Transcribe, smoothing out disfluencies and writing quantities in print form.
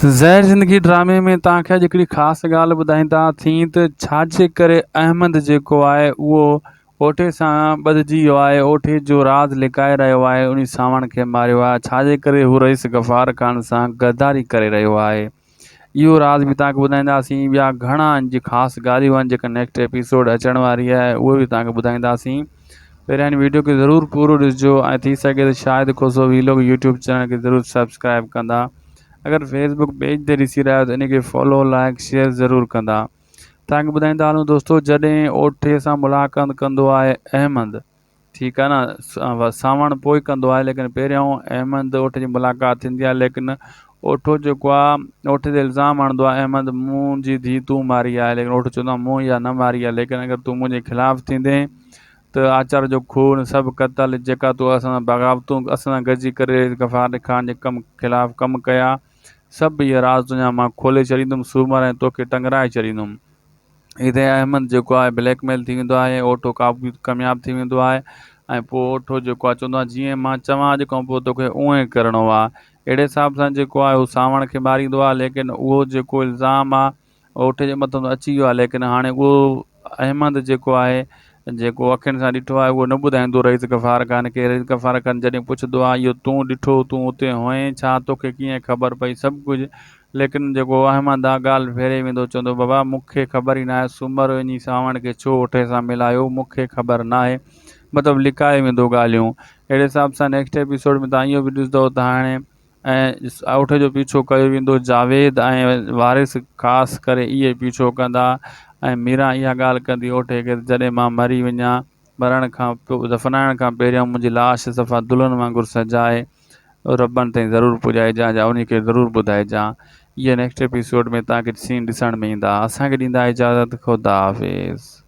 ज़हर ज़िंदगी ड्रामे में तव्हांखे अॼु हिकिड़ी ख़ासि ॻाल्हि ॿुधाईंदासीं त छाजे करे अहमद जेको आहे उहो ओठे सां ॿधिजी वियो आहे, ओठे जो राज़ लिकाए रहियो आहे, उन सावण खे मारियो आहे। छाजे करे हू रईस गफ़ार ख़ान सां गद्दारी करे रहियो आहे, इहो राज़ बि तव्हांखे ॿुधाईंदासीं। ॿिया घणा ख़ासि ॻाल्हियूं आहिनि जेका नेक्स्ट एपिसोड अचण वारी आहे, उहे बि तव्हांखे ॿुधाईंदासीं। पहिरियां हिन वीडियो खे ज़रूरु पूरो ॾिसिजो ऐं थी सघे त शायदि को सो वीलॉग यूट्यूब चैनल खे ज़रूरु सब्सक्राइब कंदा। अगर फेसबुक पेज ते ॾिसी रहिया आहियो त इनखे फॉलो लाइक शेयर ज़रूरु कंदा। तव्हांखे ॿुधाईंदा हलूं दोस्तों, जॾहिं ओठे सां मुलाक़ात कंदो आहे अहमद, ठीकु आहे न, सावण पोइ कंदो आहे, लेकिन पहिरियों अहमद ओठे जी मुलाक़ात थींदी आहे। लेकिन ओठो जेको आहे ओठे ते इल्ज़ाम हणंदो आहे, अहमद मुंहिंजी धीउ तूं मारी आहे। लेकिन ओठो चवंदो आहे मूं इहा न मारी आहे, लेकिन अगरि तूं मुंहिंजे ख़िलाफ़ु थींदे त आचार जो खून सभु क़तल जेका तूं असां बग़ावतूं असां सां गॾिजी करे गफ़ार ख़ान जे ख़िलाफ़ु कमु कया, सभु इहे राज़ तुंहिंजा मां खोले छॾींदुमि सूमर ऐं तोखे टंगराए छॾींदुमि। हिते अहमद जेको आहे ब्लैकमेल थी वेंदो आहे, ओठो कामयाबु थी वेंदो आहे ऐं पोइ ओठो जेको आहे चवंदो आहे जीअं मां चवां अॼु खां पोइ तोखे उअं ई करिणो आहे। अहिड़े हिसाब सां जेको आहे उहो सावण खे मारींदो आहे। लेकिन उहो जेको इल्ज़ाम आहे ओठे जे मथां अची वियो आहे, लेकिन हाणे उहो अहमद जेको आहे जेको अखियुनि सां ॾिठो आहे उहो न ॿुधाईंदो रईस गफ़ार ख़ान खे। रईस गफ़ार ख़ान जॾहिं पुछंदो आहे इहो तूं ॾिठो, तूं उते हुएं छा, तोखे कीअं ख़बर पई, सभु कुझु। लेकिन जेको अहमद आहे ॻाल्हि फेरे वेंदो, चवंदो बाबा मूंखे ख़बर ई न आहे, सूमर वञी सावण खे छो ओठे सां मिलायो, मूंखे ख़बर न आहे, मतिलबु लिकाए वेंदो ॻाल्हियूं। अहिड़े हिसाब सां नेक्स्ट एपिसोड में तव्हां इहो बि ॾिसंदव त हाणे ऐं ओठे जो पीछो कयो वेंदो, जावेद ऐं वारिस ख़ासि करे इहे पीछो कंदा ऐं मीरा इहा ॻाल्हि कंदी ओठे खे, जॾहिं मां मरी वञा मरण खां पोइ दफ़नाइण खां पहिरियों मुंहिंजी लाश सफ़ा दुल्हन वांगुरु सजाए रॿनि ताईं ज़रूरु पुॼाइजांइ या उन खे ज़रूरु ॿुधाइजांइ। इहे नेक्स्ट एपिसोड में तव्हांखे सीन ॾिसण में ईंदा। असांखे ॾींदा इजाज़त, ख़ुदा हाफ़िज़।